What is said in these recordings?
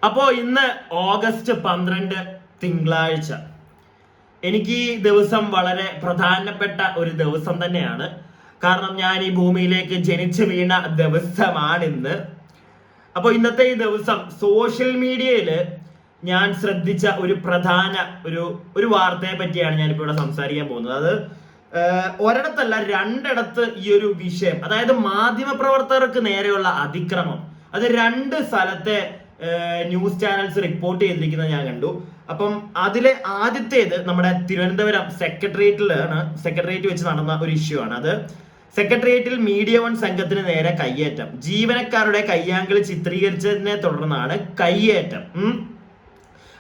അപ്പോൾ ഇന്ന് ഓഗസ്റ്റ് 12 തിങ്കളാഴ്ച. എനിക്ക് ഈ ദിവസം വളരെ പ്രധാനപ്പെട്ട ഒരു ദിവസം തന്നെയാണ്. കാരണം ഞാൻ ഈ ഭൂമിയിലേക്ക് ജനിച്ചു വീണ ദിവസമാണിന്ന്. അപ്പോൾ ഇന്നത്തെ ഈ ദിവസം സോഷ്യൽ മീഡിയയിൽ ഞാൻ ശ്രദ്ധിച്ച ഒരു പ്രധാന ഒരു വാർത്തയെ പറ്റിയാണ് ഞാനിപ്പോൾ ഇവിടെ സംസാരിക്കാൻ പോകുന്നത്. അത് ഒരിടത്തല്ല, രണ്ടിടത്ത് ഈ ഒരു വിഷയം, അതായത് മാധ്യമപ്രവർത്തകർക്ക് നേരെയുള്ള അതിക്രമം, അത് രണ്ട് സ്ഥലത്തെ ന്യൂസ് ചാനൽസ് റിപ്പോർട്ട് ചെയ്തിരിക്കുന്നത് ഞാൻ കണ്ടു. അപ്പം അതിലെ ആദ്യത്തേത് നമ്മുടെ തിരുവനന്തപുരം സെക്രട്ടേറിയറ്റ് വെച്ച് നടന്ന ഒരു ഇഷ്യൂ ആണ്. അത് സെക്രട്ടേറിയറ്റിൽ മീഡിയ വൺ സംഘത്തിന് നേരെ കയ്യേറ്റം, ജീവനക്കാരുടെ കയ്യാങ്കളി ചിത്രീകരിച്ചതിനെ തുടർന്നാണ് കയ്യേറ്റം.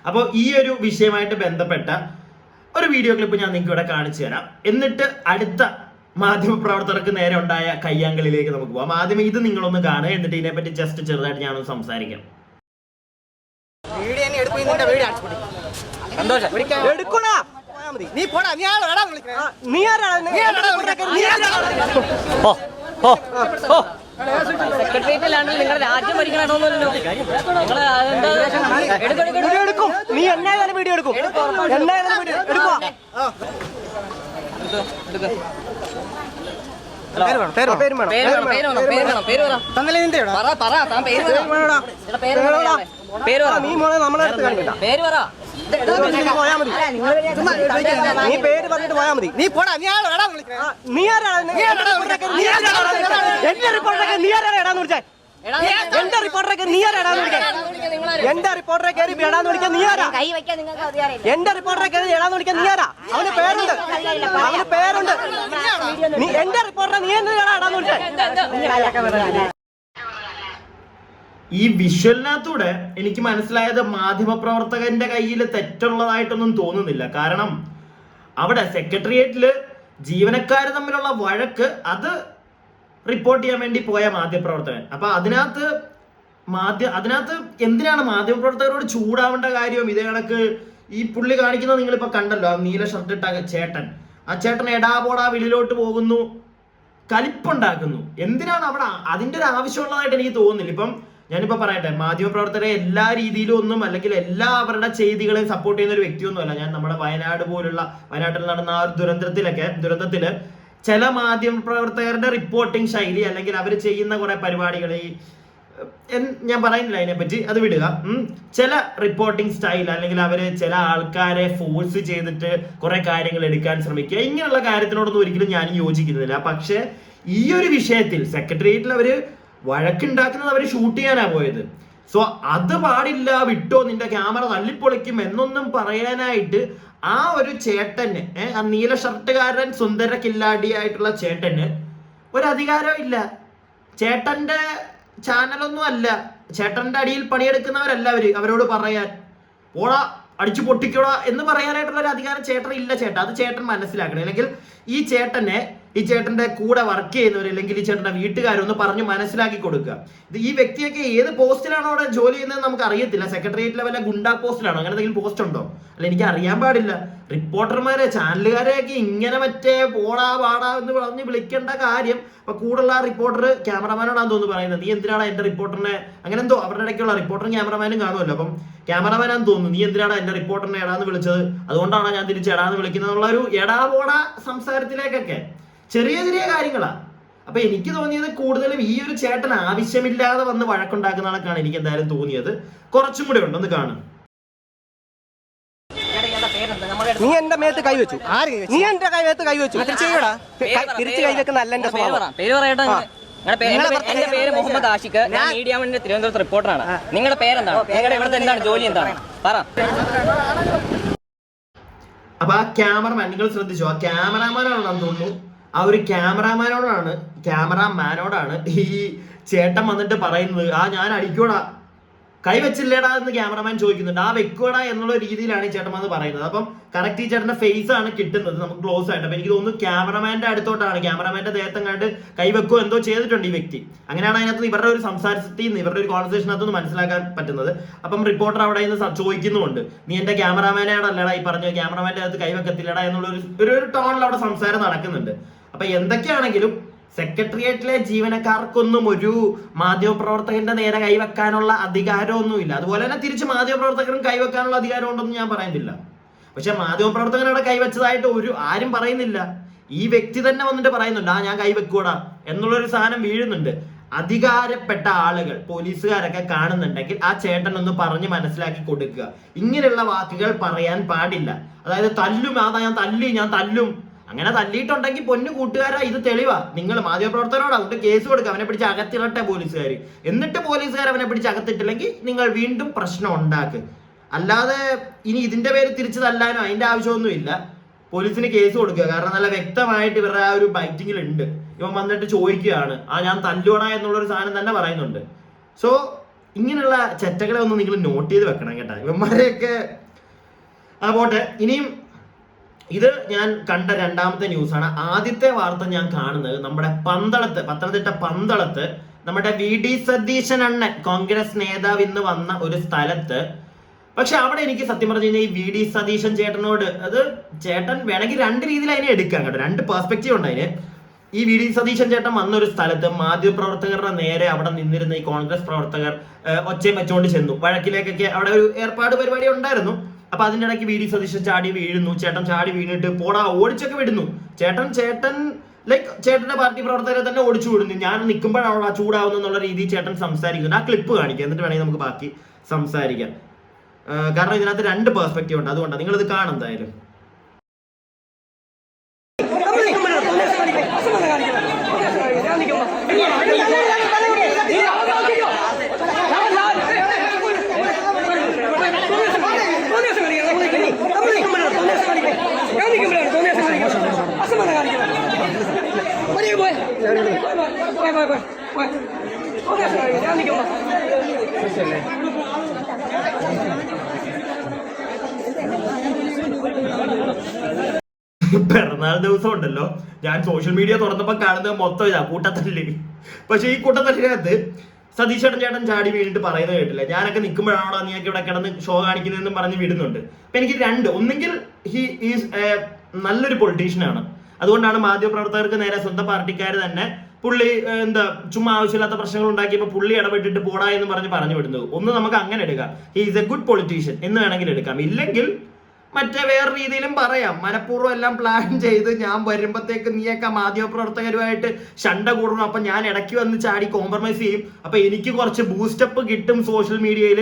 അപ്പോൾ ഈ ഒരു വിഷയമായിട്ട് ബന്ധപ്പെട്ട ഒരു വീഡിയോ ക്ലിപ്പ് ഞാൻ നിങ്ങൾക്ക് ഇവിടെ കാണിച്ചു തരാം. എന്നിട്ട് അടുത്ത മാധ്യമപ്രവർത്തകർക്ക് നേരെ ഉണ്ടായ കയ്യാങ്കളിലേക്ക് നമുക്ക് പോകാം. ആദ്യം ഇത് നിങ്ങളൊന്ന് കാണുക, എന്നിട്ട് ഇതിനെപ്പറ്റി ജസ്റ്റ് ചെറുതായിട്ട് ഞാനൊന്ന് സംസാരിക്കാം. സെക്രട്ടേറിയറ്റിലാണ് നിങ്ങൾ രാജ്യം ഭരിക്കണമല്ലോ. നീ എന്നായാലും വീഡിയോ എടുക്കും, എന്നായാലും വീഡിയോ എടുക്കുക. നീ പേര് പറഞ്ഞിട്ട് പോയാ മതി. നീ പോടാ, നീ ആരാണ്? എന്റെ റിപ്പോർട്ടറൊക്കെ നീ ആരാണ് ഇടാന്ന് വിളിച്ചേ? എന്റെ റിപ്പോർട്ടറൊക്കെ നീ ആരാടാന്ന് വിളിക്കാൻ? എന്റെ റിപ്പോർട്ടറെ കയറി ഇടാന്ന് വിളിക്കാൻ നീ ആരാ? എന്റെ റിപ്പോർട്ടറെ കയറി ഇടാന്ന് വിളിക്കാൻ നീ ആരാ? അവന് പേരുണ്ട്, അവന് പേരുണ്ട്. നീ എന്റെ റിപ്പോർട്ടറെ നീ എന്തിനാ ഇടാന്ന് വിളിച്ചേ? ഈ വിഷ്വലിനകത്തൂടെ എനിക്ക് മനസ്സിലായത് മാധ്യമപ്രവർത്തകന്റെ കയ്യിൽ തെറ്റുള്ളതായിട്ടൊന്നും തോന്നുന്നില്ല. കാരണം അവിടെ സെക്രട്ടേറിയറ്റില് ജീവനക്കാർ തമ്മിലുള്ള വഴക്ക്, അത് റിപ്പോർട്ട് ചെയ്യാൻ വേണ്ടി പോയ മാധ്യമപ്രവർത്തകൻ. അപ്പൊ അതിനകത്ത് എന്തിനാണ് മാധ്യമപ്രവർത്തകരോട് ചൂടാവേണ്ട കാര്യം? ഇതേ കണക്ക് ഈ പുള്ളി കാണിക്കുന്നത് നിങ്ങളിപ്പോ കണ്ടല്ലോ, ആ നീല ഷർട്ട് ഇട്ട ചേട്ടൻ, ആ ചേട്ടൻ എടാപോടാ വെളിയിലോട്ട് പോകുന്നു, കലിപ്പുണ്ടാക്കുന്നു. എന്തിനാണ് അവിടെ? അതിന്റെ ഒരു ആവശ്യമുള്ളതായിട്ട് എനിക്ക് തോന്നുന്നില്ല. ഇപ്പം ഞാനിപ്പോ പറയട്ടെ, മാധ്യമപ്രവർത്തകരെ എല്ലാ രീതിയിലും ഒന്നും, അല്ലെങ്കിൽ എല്ലാ അവരുടെ ചെയ്തികളെയും സപ്പോർട്ട് ചെയ്യുന്ന ഒരു വ്യക്തിയൊന്നുമല്ല ഞാൻ. നമ്മുടെ വയനാട്ടിൽ നടന്ന ആ ദുരന്തത്തില് ചില മാധ്യമപ്രവർത്തകരുടെ റിപ്പോർട്ടിംഗ് ശൈലി, അല്ലെങ്കിൽ അവർ ചെയ്യുന്ന കുറെ പരിപാടികൾ, ഞാൻ പറയുന്നില്ല അതിനെപ്പറ്റി, അത് വിടുക. ചില റിപ്പോർട്ടിംഗ് സ്റ്റൈൽ, അല്ലെങ്കിൽ അവര് ചില ആൾക്കാരെ ഫോഴ്സ് ചെയ്തിട്ട് കുറെ കാര്യങ്ങൾ എടുക്കാൻ ശ്രമിക്കുക, ഇങ്ങനെയുള്ള കാര്യത്തിനോടൊന്നും ഒരിക്കലും ഞാൻ യോജിക്കുന്നില്ല. പക്ഷെ ഈ ഒരു വിഷയത്തിൽ സെക്രട്ടേറിയറ്റിൽ അവര് വഴക്കുണ്ടാക്കുന്നത് അവര് ഷൂട്ട് ചെയ്യാനാ പോയത്. സോ അത് പാടില്ല, വിട്ടോ, നിന്റെ ക്യാമറ തല്ലിപ്പൊളിക്കും എന്നൊന്നും പറയാനായിട്ട് ആ ഒരു ചേട്ടന്, ആ നീല ഷർട്ടുകാരൻ സുന്ദര കില്ലാടിയായിട്ടുള്ള ചേട്ടന് ഒരു അധികാരം ഇല്ല. ചേട്ടന്റെ ചാനലൊന്നും അല്ല, ചേട്ടന്റെ അടിയിൽ പണിയെടുക്കുന്നവരല്ല അവരോട് പറയാൻ ഓടാ അടിച്ചു പൊട്ടിക്കോടാ എന്ന് പറയാനായിട്ടുള്ള ഒരു അധികാരം ചേട്ടൻ ഇല്ല. അത് ചേട്ടൻ മനസ്സിലാക്കണം. അല്ലെങ്കിൽ ഈ ചേട്ടന്റെ കൂടെ വർക്ക് ചെയ്യുന്നവർ, അല്ലെങ്കിൽ ഈ ചേട്ടന്റെ വീട്ടുകാരൊന്ന് പറഞ്ഞു മനസ്സിലാക്കി കൊടുക്കുക. ഈ വ്യക്തിയൊക്കെ ഏത് പോസ്റ്റിലാണോ അവിടെ ജോലി ചെയ്യുന്നത് നമുക്ക് അറിയത്തില്ല. സെക്രട്ടേറിയറ്റിലെ വല്ല ഗുണ്ടാ പോസ്റ്റിലാണോ? അങ്ങനെ എന്തെങ്കിലും പോസ്റ്റ് ഉണ്ടോ? അല്ല, എനിക്ക് അറിയാൻ പാടില്ല. റിപ്പോർട്ടർമാരെ, ചാനലുകാരെയൊക്കെ ഇങ്ങനെ മറ്റേ പോടാ പാടാ എന്ന് പറഞ്ഞ് വിളിക്കേണ്ട കാര്യം ഇപ്പൊ കൂടുള്ള റിപ്പോർട്ടർ ക്യാമറമാനോടാന്ന് തോന്നുന്നു പറയുന്നത്. നീ എന്തിനാണ് എന്റെ റിപ്പോർട്ടറിനെ, അങ്ങനെ എന്തോ അവരുടെ ഇടയ്ക്കുള്ള റിപ്പോർട്ടറും ക്യാമറമാനും കാണുമല്ലോ. അപ്പം ക്യാമറമാനാന്ന് തോന്നുന്നു, നീ എന്തിനാണ് എന്റെ റിപ്പോർട്ടറിനെ എടാന്ന് വിളിച്ചത്, അതുകൊണ്ടാണ് ഞാൻ തിരിച്ച് എടാന്ന് വിളിക്കുന്നത് എന്നുള്ള ഒരു എടാ പോടാ സംസാരത്തിലേക്കൊക്കെ ചെറിയ ചെറിയ കാര്യങ്ങളാ. അപ്പൊ എനിക്ക് തോന്നിയത് കൂടുതലും ഈ ഒരു ചേട്ടൻ ആവശ്യമില്ലാതെ വന്ന് വഴക്കുണ്ടാക്കുന്ന ആൾക്കാണ് എനിക്ക് എന്തായാലും തോന്നിയത്. കുറച്ചും കൂടെ ഉണ്ടെന്ന് കാണും. നീ എന്റെ മേത്ത് കൈവച്ചു, നീ എന്റെ മേത്ത് കൈവച്ചു, തിരിച്ചു കൈവെക്കുന്ന അല്ല എന്റെ സ്വഭാവം. എന്റെ പേര് മുഹമ്മദ് ആഷിഖ്, ഞാൻ മീഡിയ വണ്ണിന്റെ തിരുവനന്തപുരത്ത് റിപ്പോർട്ടറാണ്. നിങ്ങളുടെ പേരെന്താണ്? നിങ്ങളുടെ ഇവിടുത്തെ എന്താണ് ജോലി, എന്താണ് പറ. അപ്പൊ ആ ക്യാമറമാൻ, നിങ്ങൾ ശ്രദ്ധിച്ചോ, ആ ക്യാമറാമാനാണെന്ന് തോന്നുന്നു. ആ ഒരു ക്യാമറാമാനോടാണ് ഈ ചേട്ടൻ വന്നിട്ട് പറയുന്നത്, ഞാൻ അടിക്കോടാ, കൈവച്ചില്ലേടാ എന്ന് ക്യാമറമാൻ ചോദിക്കുന്നുണ്ട്. ആ വെക്കോടാ എന്നുള്ള രീതിയിലാണ് ഈ ചേട്ടൻ വന്ന് പറയുന്നത്. അപ്പം കറക്റ്റ് ഈ ചേട്ടന്റെ ഫേസ് ആണ് കിട്ടുന്നത് നമുക്ക് ക്ലോസ് ആയിട്ട്. അപ്പൊ എനിക്ക് തോന്നുന്നു ക്യാമറമാന്റെ അടുത്തോട്ടാണ്, ക്യാമറമാന്റെ ദേഹത്തും കണ്ട് കൈവെക്കോ എന്തോ ചെയ്തിട്ടുണ്ട് ഈ വ്യക്തി. അങ്ങനെയാണ് അതിനകത്ത് ഇവരുടെ ഒരു സംസാരത്തിൽ നിന്ന്, ഇവരുടെ ഒരു കോൺവെർസേഷനകത്ത് മനസ്സിലാക്കാൻ പറ്റുന്നത്. അപ്പം റിപ്പോർട്ടർ അവിടെ നിന്ന് ചോദിക്കുന്നുണ്ട്, നീ എന്റെ ക്യാമറാമാനോടല്ലടാ ഈ പറഞ്ഞു, ക്യാമറമാന്റെ അകത്ത് കൈവെക്കത്തില്ലടാ എന്നുള്ള ഒരു ടോണിൽ അവിടെ സംസാരം നടക്കുന്നുണ്ട്. അപ്പൊ എന്തൊക്കെയാണെങ്കിലും സെക്രട്ടേറിയറ്റിലെ ജീവനക്കാർക്കൊന്നും ഒരു മാധ്യമപ്രവർത്തകന്റെ നേരെ കൈവെക്കാനുള്ള അധികാരമൊന്നുമില്ല. അതുപോലെ തന്നെ തിരിച്ച് മാധ്യമപ്രവർത്തകരും കൈവെക്കാനുള്ള അധികാരം ഉണ്ടെന്ന് ഞാൻ പറയുന്നില്ല. പക്ഷെ മാധ്യമപ്രവർത്തകനോട് കൈവച്ചതായിട്ട് ആരും പറയുന്നില്ല. ഈ വ്യക്തി തന്നെ വന്നിട്ട് പറയുന്നുണ്ട്, ഞാൻ കൈവെക്കൂടാ എന്നുള്ളൊരു സാധനം വീഴുന്നുണ്ട്. അധികാരപ്പെട്ട ആളുകൾ, പോലീസുകാരൊക്കെ കാണുന്നുണ്ടെങ്കിൽ ആ ചേട്ടൻ ഒന്ന് പറഞ്ഞ് മനസ്സിലാക്കി കൊടുക്കുക. ഇങ്ങനെയുള്ള വാക്കുകൾ പറയാൻ പാടില്ല. അതായത് തല്ലും, ഞാൻ തല്ലും. അങ്ങനെ തല്ലിയിട്ടുണ്ടെങ്കിൽ പൊന്നു കൂട്ടുകാരാ, ഇത് തെളിവാ. നിങ്ങൾ മാധ്യമപ്രവർത്തകരോട് അതുകൊണ്ട് കേസ് കൊടുക്കുക, അവനെ പിടിച്ച് അകത്തിടട്ടെ പോലീസുകാർ. എന്നിട്ട് പോലീസുകാർ അവനെ പിടിച്ച് അകത്തിട്ടില്ലെങ്കിൽ നിങ്ങൾ വീണ്ടും പ്രശ്നം ഉണ്ടാക്കുക. അല്ലാതെ ഇനി ഇതിന്റെ പേര് തിരിച്ചു തല്ലാനോ അതിന്റെ ആവശ്യമൊന്നുമില്ല. പോലീസിന് കേസ് കൊടുക്കുക. കാരണം നല്ല വ്യക്തമായിട്ട് ഇവരുടെ ആ ഒരു ബൈറ്റിങ്ങിലുണ്ട്. ഇവൻ വന്നിട്ട് ചോദിക്കുകയാണ്, ഞാൻ തല്ലുവണ എന്നുള്ളൊരു സാധനം തന്നെ പറയുന്നുണ്ട്. സോ ഇങ്ങനെയുള്ള ചെറ്റകളെ ഒന്ന് നിങ്ങൾ നോട്ട് ചെയ്ത് വെക്കണം കേട്ടോ, ഇവന്മാരെയൊക്കെ. പോട്ടെ. ഇനിയും ഇത് ഞാൻ കണ്ട രണ്ടാമത്തെ ന്യൂസാണ്. ആദ്യത്തെ വാർത്ത ഞാൻ കാണുന്നത് നമ്മുടെ പത്തനംതിട്ട പന്തളത്ത് നമ്മുടെ VD സതീശൻ അണ്ണൻ, കോൺഗ്രസ് നേതാവ്, ഇന്ന് വന്ന ഒരു സ്ഥലത്ത്. പക്ഷെ അവിടെ എനിക്ക് സത്യം പറഞ്ഞു കഴിഞ്ഞാൽ ഈ VD സതീശൻ ചേട്ടനോട്, അത് ചേട്ടൻ വേണമെങ്കിൽ രണ്ട് രീതിയിൽ അതിനെ എടുക്കാം കേട്ടോ, രണ്ട് പെർസ്പെക്റ്റീവ് ഉണ്ട് അതിന്. ഈ VD സതീശൻ ചേട്ടൻ വന്നൊരു സ്ഥലത്ത് മാധ്യമപ്രവർത്തകരുടെ നേരെ അവിടെ നിന്നിരുന്ന ഈ കോൺഗ്രസ് പ്രവർത്തകർ ഒച്ചയും വെച്ചുകൊണ്ട് ചെന്നു. വഴക്കിലേക്കൊക്കെ അവിടെ ഒരു ഏർപ്പാട് പരിപാടി ഉണ്ടായിരുന്നു. അപ്പൊ അതിന്റെ ഇടയ്ക്ക് VD സതീശൻ ചാടി വീഴുന്നു. ചേട്ടൻ ചാടി വീണിട്ട് പോടാ ഓടിച്ചൊക്കെ വിടുന്നു. ചേട്ടൻ ലൈക്ക് ചേട്ടന്റെ പാർട്ടി പ്രവർത്തകരെ തന്നെ ഓടിച്ചു വിടുന്നു. ഞാൻ നിൽക്കുമ്പോഴാണ് ചൂടാവുന്നു എന്നുള്ള രീതിയിൽ ചേട്ടൻ സംസാരിക്കുന്നു. ആ ക്ലിപ്പ് കാണിക്കാം, എന്നിട്ട് വേണമെങ്കിൽ നമുക്ക് ബാക്കി സംസാരിക്കാം. കാരണം ഇതിനകത്ത് രണ്ട് പെർസ്പെക്റ്റീവ് ഉണ്ട്, അതുകൊണ്ടാണ് നിങ്ങളിത് കാണും എന്തായാലും. പിറന്നാൾ ദിവസം ഉണ്ടല്ലോ, ഞാൻ സോഷ്യൽ മീഡിയ തുറന്നപ്പോ കാണുന്നത് മൊത്തം ഇതാ, കൂട്ടത്തല്ല്. പക്ഷെ ഈ കൂട്ടത്തല്ലിനകത്ത് സതീശേട്ടൻ ചേട്ടൻ ചാടി വീണിട്ട് പറയുന്നത് കേട്ടില്ല. ഞാനൊക്കെ നിൽക്കുമ്പോഴാണോ നീയൊക്കെ ഇവിടെ കിടന്ന് ഷോ കാണിക്കുന്നതെന്നും പറഞ്ഞ് വിടുന്നുണ്ട്. അപ്പൊ എനിക്ക് ഒന്നെങ്കിൽ ഹി ഈസ് നല്ലൊരു പൊളിറ്റീഷ്യനാണ്, അതുകൊണ്ടാണ് മാധ്യമപ്രവർത്തകർക്ക് നേരെ സ്വന്തം പാർട്ടിക്കാർ തന്നെ പുള്ളി ചുമ്മാ ആവശ്യമില്ലാത്ത പ്രശ്നങ്ങൾ ഉണ്ടാക്കിയപ്പോൾ പുള്ളി ഇടപെട്ടിട്ട് പോടാ എന്ന് പറഞ്ഞു വിടുന്നത്. ഒന്ന് നമുക്ക് അങ്ങനെ എടുക്കാം, he is A good politician എന്ന് വേണമെങ്കിൽ എടുക്കാം. ഇല്ലെങ്കിൽ മറ്റേ വേറെ രീതിയിലും പറയാം, മനഃപൂർവ്വം എല്ലാം പ്ലാൻ ചെയ്ത് ഞാൻ വരുമ്പോഴത്തേക്ക് നീയൊക്കെ മാധ്യമപ്രവർത്തകരുമായിട്ട് ശണ്ട കൂടണം, അപ്പൊ ഞാൻ ഇടയ്ക്ക് വന്ന് ചാടി കോംപ്രമൈസ് ചെയ്യും, അപ്പൊ എനിക്ക് കുറച്ച് ബൂസ്റ്റപ്പ് കിട്ടും സോഷ്യൽ മീഡിയയിൽ.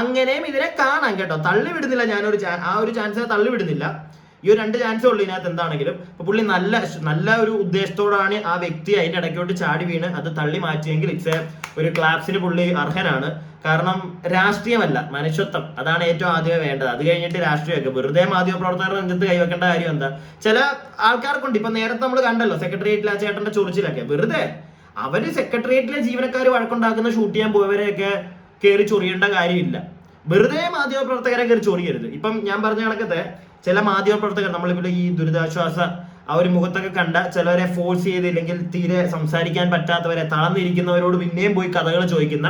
അങ്ങനെയും ഇതിനെ കാണാം കേട്ടോ, തള്ളി വിടുന്നില്ല. ആ ഒരു ചാൻസിനെ തള്ളി വിടുന്നില്ല. ഈ ഒരു രണ്ട് ചാൻസേ ഉള്ളൂ ഇതിനകത്ത് എന്താണെങ്കിലും. അപ്പൊ പുള്ളി നല്ല ഒരു ഉദ്ദേശത്തോടാണ് ആ വ്യക്തി അതിന്റെ ഇടയ്ക്കോട്ട് ചാടി വീണ് അത് തള്ളി മാറ്റിയെങ്കിൽ ഒരു ക്ലാപ്സിന് പുള്ളി അർഹനാണ്. കാരണം രാഷ്ട്രീയമല്ല, മനുഷ്യത്വം, അതാണ് ഏറ്റവും ആദ്യമേ വേണ്ടത്. അത് കഴിഞ്ഞിട്ട് രാഷ്ട്രീയമൊക്കെ. വെറുതെ മാധ്യമപ്രവർത്തകരുടെ നെഞ്ചത്ത് കൈവെക്കേണ്ട കാര്യം എന്താ? ചില ആൾക്കാർക്കുണ്ട്. ഇപ്പൊ നേരത്തെ നമ്മൾ കണ്ടല്ലോ സെക്രട്ടേറിയറ്റിലെ ആ ചേട്ടന്റെ ചൊറിച്ചിലൊക്കെ. വെറുതെ അവര് സെക്രട്ടേറിയറ്റിലെ ജീവനക്കാർ വഴക്കുണ്ടാക്കുന്ന ഷൂട്ട് ചെയ്യാൻ പോയവരെയൊക്കെ കയറി ചൊറിയേണ്ട കാര്യമില്ല. വെറുതെ മാധ്യമപ്രവർത്തകരെ കയറി ചൊറിയരുത്. ഇപ്പം ഞാൻ പറഞ്ഞ കണക്കത്തെ ചില മാധ്യമപ്രവർത്തകർ, നമ്മളിപ്പോൾ ഈ ദുരിതാശ്വാസ ആ ഒരു മുഖത്തൊക്കെ കണ്ട ചിലവരെ ഫോഴ്സ് ചെയ്തില്ലെങ്കിൽ തീരെ സംസാരിക്കാൻ പറ്റാത്തവരെ, തളർന്നിരിക്കുന്നവരോട് പിന്നെയും പോയി കഥകൾ ചോദിക്കുന്ന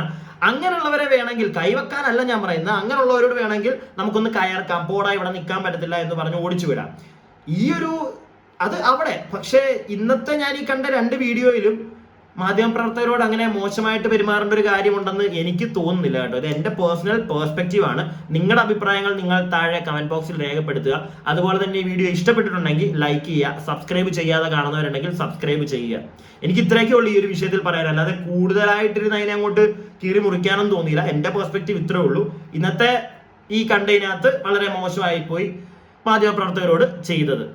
അങ്ങനെയുള്ളവരെ വേണമെങ്കിൽ, കൈവെക്കാനല്ല ഞാൻ പറയുന്നത്, അങ്ങനെയുള്ളവരോട് വേണമെങ്കിൽ നമുക്കൊന്ന് കയർക്കാം, പോടാ ഇവിടെ നിൽക്കാൻ പറ്റത്തില്ല എന്ന് പറഞ്ഞ് ഓടിച്ചു വിടാം. അത് അവിടെ. പക്ഷേ ഇന്നത്തെ ഞാൻ ഈ കണ്ട രണ്ട് വീഡിയോയിലും മാധ്യമപ്രവർത്തകരോട് അങ്ങനെ മോശമായിട്ട് പെരുമാറേണ്ട ഒരു കാര്യമുണ്ടെന്ന് എനിക്ക് തോന്നുന്നില്ല കേട്ടോ. ഇത് എന്റെ പേഴ്സണൽ പേഴ്സ്പെക്റ്റീവ് ആണ്. നിങ്ങളുടെ അഭിപ്രായങ്ങൾ നിങ്ങൾ താഴെ കമന്റ് ബോക്സിൽ രേഖപ്പെടുത്തുക. അതുപോലെ തന്നെ ഈ വീഡിയോ ഇഷ്ടപ്പെട്ടിട്ടുണ്ടെങ്കിൽ ലൈക്ക് ചെയ്യുക. സബ്സ്ക്രൈബ് ചെയ്യാതെ കാണുന്നവരുണ്ടെങ്കിൽ സബ്സ്ക്രൈബ് ചെയ്യുക. എനിക്ക് ഇത്രയൊക്കെ ഉള്ളൂ ഈ ഒരു വിഷയത്തിൽ പറയാൻ. അല്ലാതെ കൂടുതലായിട്ടിരുന്ന് അതിനെ അങ്ങോട്ട് കീറി മുറിക്കാനൊന്നും തോന്നിയില്ല. എന്റെ പേഴ്സ്പെക്റ്റീവ് ഇത്രേ ഉള്ളൂ. ഇന്നത്തെ ഈ കണ്ടതിനകത്ത് വളരെ മോശമായി പോയി മാധ്യമപ്രവർത്തകരോട് ചെയ്തത്.